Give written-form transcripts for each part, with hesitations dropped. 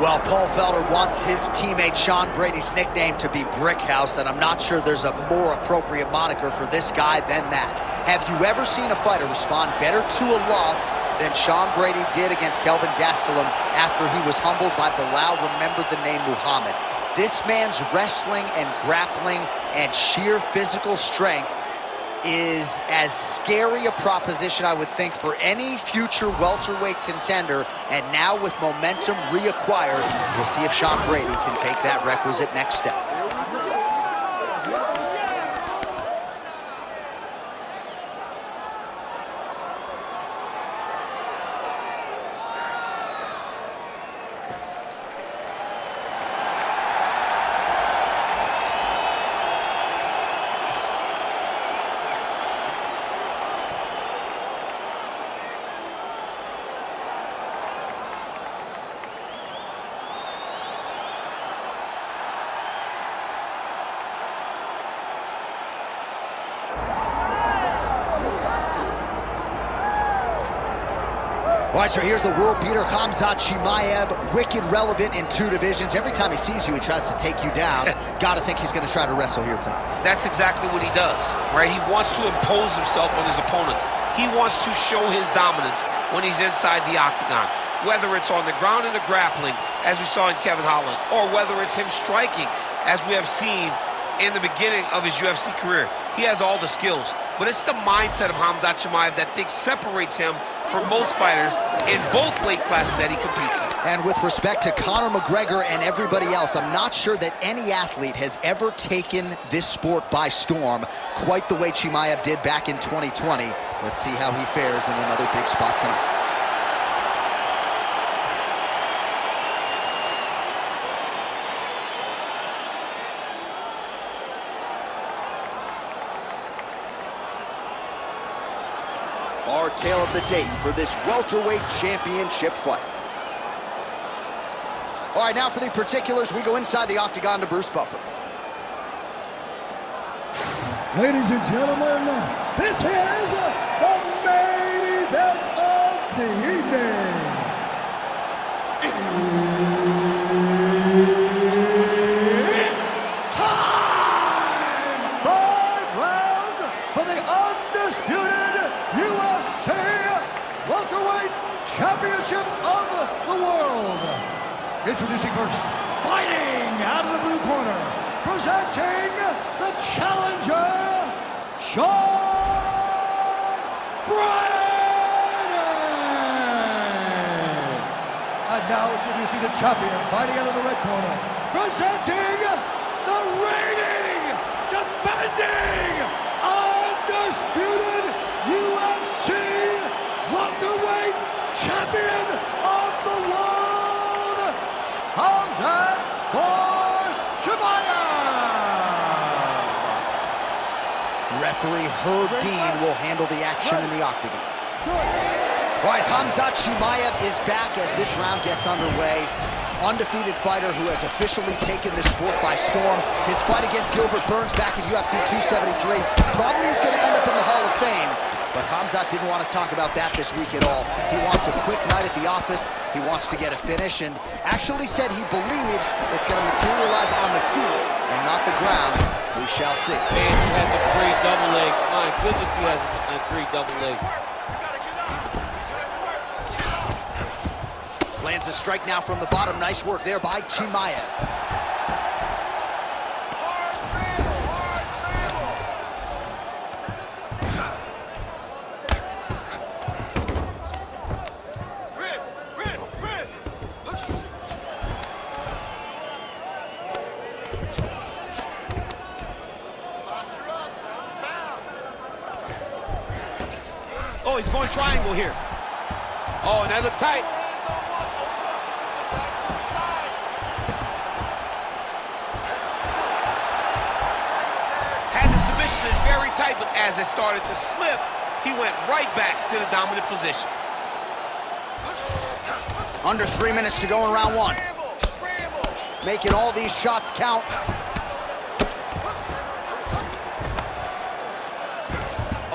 Well, Paul Felder wants his teammate Sean Brady's nickname to be Brickhouse, and I'm not sure there's a more appropriate moniker for this guy than that. Have you ever seen a fighter respond better to a loss than Sean Brady did against Kelvin Gastelum after he was humbled by Bilal? Remember the name Muhammad. This man's wrestling and grappling and sheer physical strength is as scary a proposition, I would think, for any future welterweight contender. And now with momentum reacquired, we'll see if Sean Brady can take that requisite next step. All right, so here's the world beater, Khamzat Chimaev, wicked relevant in 2 divisions. Every time he sees you, he tries to take you down. Got to think he's going to try to wrestle here tonight. That's exactly what he does, right? He wants to impose himself on his opponents. He wants to show his dominance when he's inside the octagon, whether it's on the ground in the grappling, as we saw in Kevin Holland, or whether it's him striking, as we have seen in the beginning of his UFC career. He has all the skills, but it's the mindset of Khamzat Chimaev that separates him from most fighters in both weight classes that he competes in. And with respect to Conor McGregor and everybody else, I'm not sure that any athlete has ever taken this sport by storm quite the way Chimaev did back in 2020. Let's see how he fares in another big spot tonight. Our tale of the tape for this welterweight championship fight. All right, now for the particulars, we go inside the octagon to Bruce Buffer. Ladies and gentlemen, this is the main event of the evening. It's time! 5 rounds for the undisputed UFC welterweight championship of the world. Introducing first, fighting out of the blue corner, presenting the challenger, Sean Brady. And now introducing the champion, fighting out of the red corner, presenting the reigning, defending, undisputed UFC welterweight champion of the world, Khamzat Chimaev. Referee Herb Dean will handle the action in the octagon. All right, Khamzat Chimaev is back as this round gets underway. Undefeated fighter who has officially taken this sport by storm. His fight against Gilbert Burns back in UFC 273 probably is going to end up in the Hall of Fame. But Khamzat didn't want to talk about that this week at all. He wants a quick night at the office. He wants to get a finish, and actually said he believes it's going to materialize on the feet and not the ground. We shall see. Man, he has a great double leg. My goodness, he has a great double leg. Lands a strike now from the bottom. Nice work there by Chimaev. Oh, he's going triangle here. Oh, and that looks tight. Had the submission is very tight, but as it started to slip, he went right back to the dominant position. Under 3 minutes to go in round 1. Making all these shots count.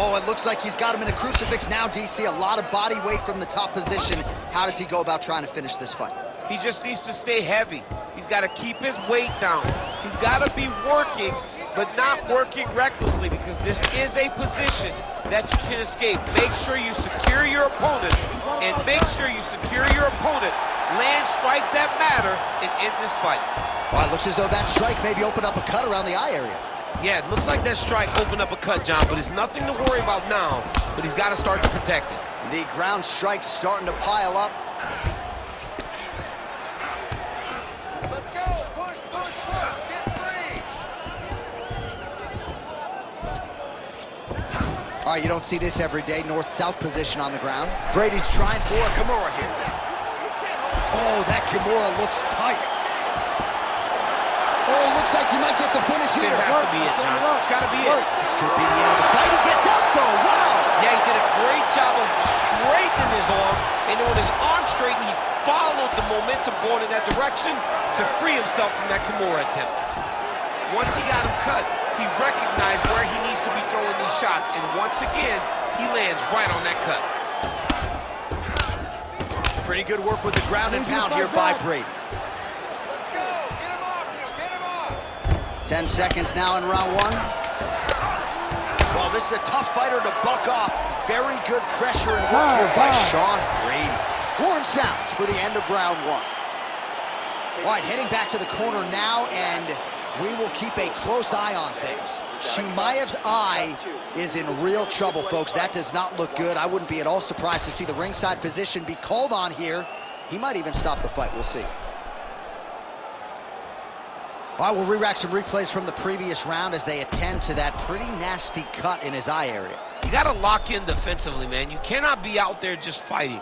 Oh, it looks like he's got him in a crucifix now, DC. A lot of body weight from the top position. How does he go about trying to finish this fight? He just needs to stay heavy. He's got to keep his weight down. He's got to be working, but not working recklessly, because this is a position that you can escape. Make sure you secure your opponent, and make sure you secure your opponent. Land strikes that matter and end this fight. Well, it looks as though that strike maybe opened up a cut around the eye area. Yeah, it looks like that strike opened up a cut, John, but it's nothing to worry about now, but he's got to start to protect it. The ground strikes starting to pile up. Let's go! Push, push, push! Get free! All right, you don't see this every day. North-south position on the ground. Brady's trying for a Kimura here. Oh, that Kimura looks tight. Oh, looks like he might get the finish here. This has to be it, John. It's got to be it. This could be the end of the fight. He gets out, though. Wow! Yeah, he did a great job of straightening his arm, and then with his arm straightened, he followed the momentum going in that direction to free himself from that Kimura attempt. Once he got him cut, he recognized where he needs to be throwing these shots, and once again, he lands right on that cut. Pretty good work with the ground and pound here by Brady. Let's go! Get him off you! Get him off! 10 seconds now in round one. Well, this is a tough fighter to buck off. Very good pressure and work here by Sean Brady. Horn sounds for the end of round one. All right, heading back to the corner now, and we will keep a close eye on things. Chimaev's eye is in real trouble, folks. That does not look good. I wouldn't be at all surprised to see the ringside physician be called on here. He might even stop the fight. We'll see. All right, we'll re-rack some replays from the previous round as they attend to that pretty nasty cut in his eye area. You got to lock in defensively, man. You cannot be out there just fighting.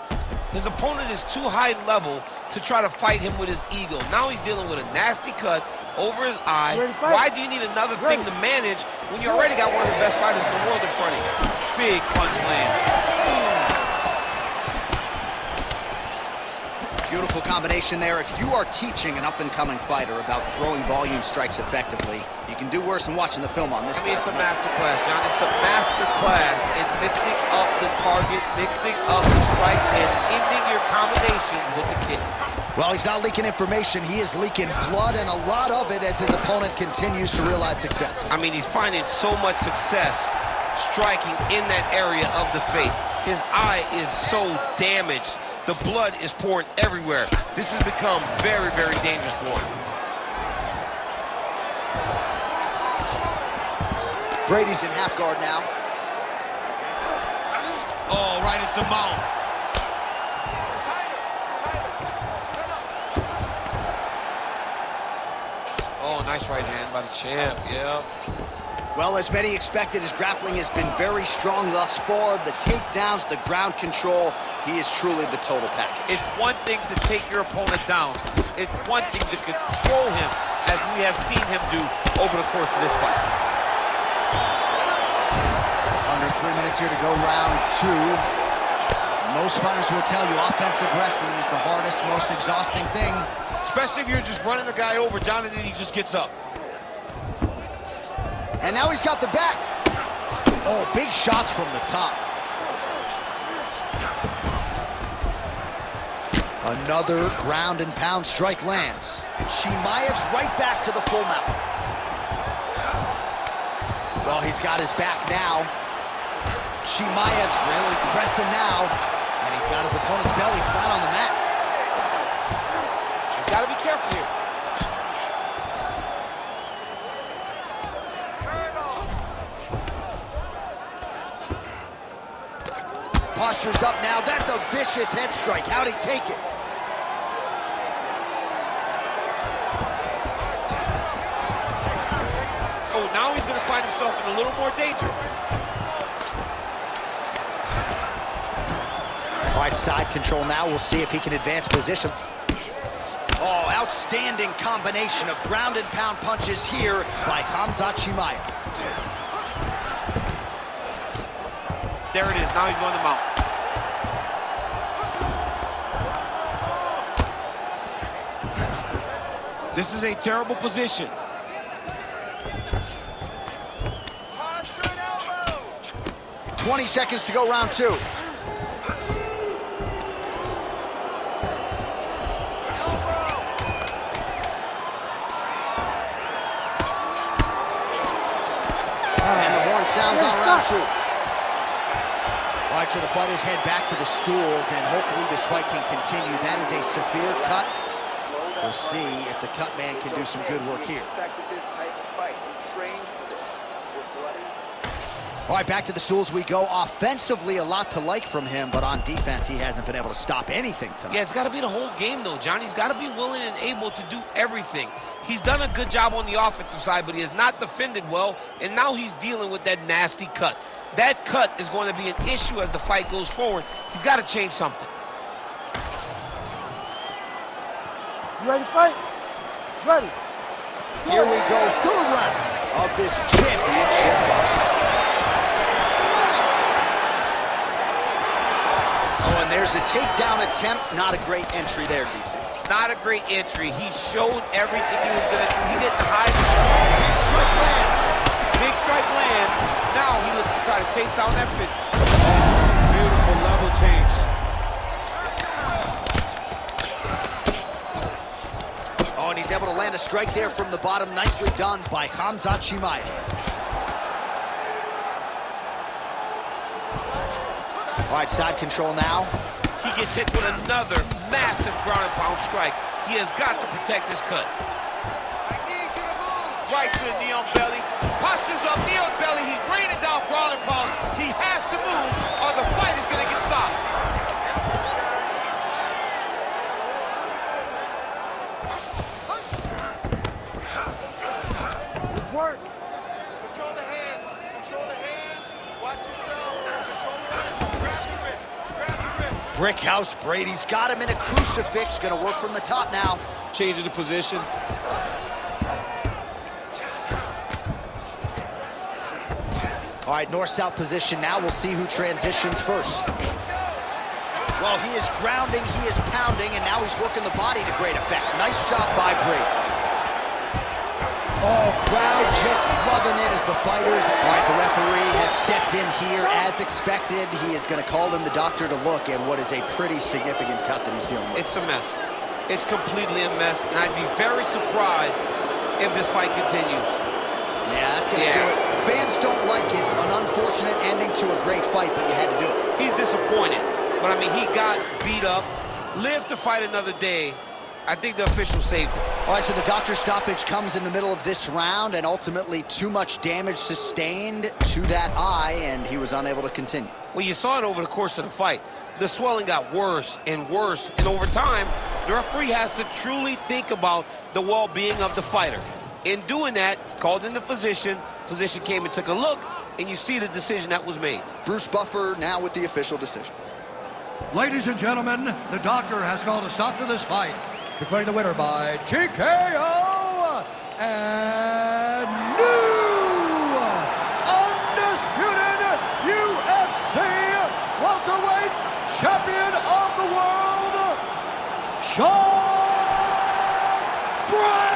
His opponent is too high level to try to fight him with his ego. Now he's dealing with a nasty cut over his eye. Why do you need another thing to manage when you already got one of the best fighters in the world in front of you? Big punch land. Beautiful combination there. If you are teaching an up-and-coming fighter about throwing volume strikes effectively, you can do worse than watching the film on this guy. It's a master class, John. It's a master class in mixing up the target, mixing up the strikes, and ending your combination with the kick. Well, he's not leaking information. He is leaking blood, and a lot of it as his opponent continues to realize success. I mean, he's finding so much success striking in that area of the face. His eye is so damaged. The blood is pouring everywhere. This has become very, very dangerous for him. Brady's in half guard now. Oh, right into mount. Oh, nice right hand by the champ, yeah. Well, as many expected, his grappling has been very strong thus far. The takedowns, the ground control, he is truly the total package. It's one thing to take your opponent down. It's one thing to control him, as we have seen him do over the course of this fight. Under 3 minutes here to go, round two. Most fighters will tell you offensive wrestling is the hardest, most exhausting thing. Especially if you're just running the guy over, John, and then he just gets up. And now he's got the back. Oh, big shots from the top. Another ground and pound strike lands. Chimaev's right back to the full mount. Well, he's got his back now. Chimaev's really pressing now. And he's got his opponent's belly flat on the mat. He's got to be careful here. Posture's up now. That's a vicious head strike. How'd he take it? Oh, now he's going to find himself in a little more danger. All right, side control now. We'll see if he can advance position. Oh, outstanding combination of ground and pound punches here by Khamzat Chimaev. There it is. Now he's going to mount. This is a terrible position. Posture and elbow! 20 seconds to go, round two. Elbow! And the horn sounds on round 2. All right, so the fighters head back to the stools, and hopefully this fight can continue. That is a severe cut. We'll see if the cut man can do some good work here. All right, back to the stools we go. Offensively, a lot to like from him, but on defense, he hasn't been able to stop anything tonight. Yeah, it's got to be the whole game, though, Johnny. He's got to be willing and able to do everything. He's done a good job on the offensive side, but he has not defended well, and now he's dealing with that nasty cut. That cut is going to be an issue as the fight goes forward. He's got to change something. You ready to fight? Ready. Here we go, third round of this championship fight. Oh, and there's a takedown attempt. Not a great entry there, DC. Not a great entry. He showed everything he was going to do. He didn't hide. Big strike lands. Big strike lands. Now he looks to try to chase down that finish. Beautiful level change. Oh, and he's able to land a strike there from the bottom. Nicely done by Khamzat Chimaev. All right, side control now. He gets hit with another massive ground and pound strike. He has got to protect his cut. Right to the knee on belly. Postures up, knee on belly. He's raining down ground and pound. He has to move or the fight is going to get stopped. Good work. Control the hands. Control the hands. Watch yourself. Control the wrist. Grab the wrist. Grab the wrist. Brickhouse, Brady's got him in a crucifix. Gonna work from the top now. Changing the position. All right, north-south position now. We'll see who transitions first. Well, he is grounding, he is pounding, and now he's working the body to great effect. Nice job by Brady. Oh, crowd just loving it as the fighters. All right, the referee has stepped in here as expected. He is going to call in the doctor to look at what is a pretty significant cut that he's dealing with. It's a mess. It's completely a mess, and I'd be very surprised if this fight continues. Yeah, that's going to do it. Fans don't like it. An unfortunate ending to a great fight, but you had to do it. He's disappointed, but I mean, he got beat up, lived to fight another day. I think the official saved him. All right, so the doctor's stoppage comes in the middle of this round, and ultimately too much damage sustained to that eye, and he was unable to continue. Well, you saw it over the course of the fight. The swelling got worse and worse, and over time, the referee has to truly think about the well-being of the fighter. In doing that, called in the physician came and took a look, and you see the decision that was made. Bruce Buffer now with the official decision. Ladies and gentlemen, the doctor has called a stop to this fight, declaring the winner by TKO and new undisputed UFC welterweight champion of the world, Sean Brady!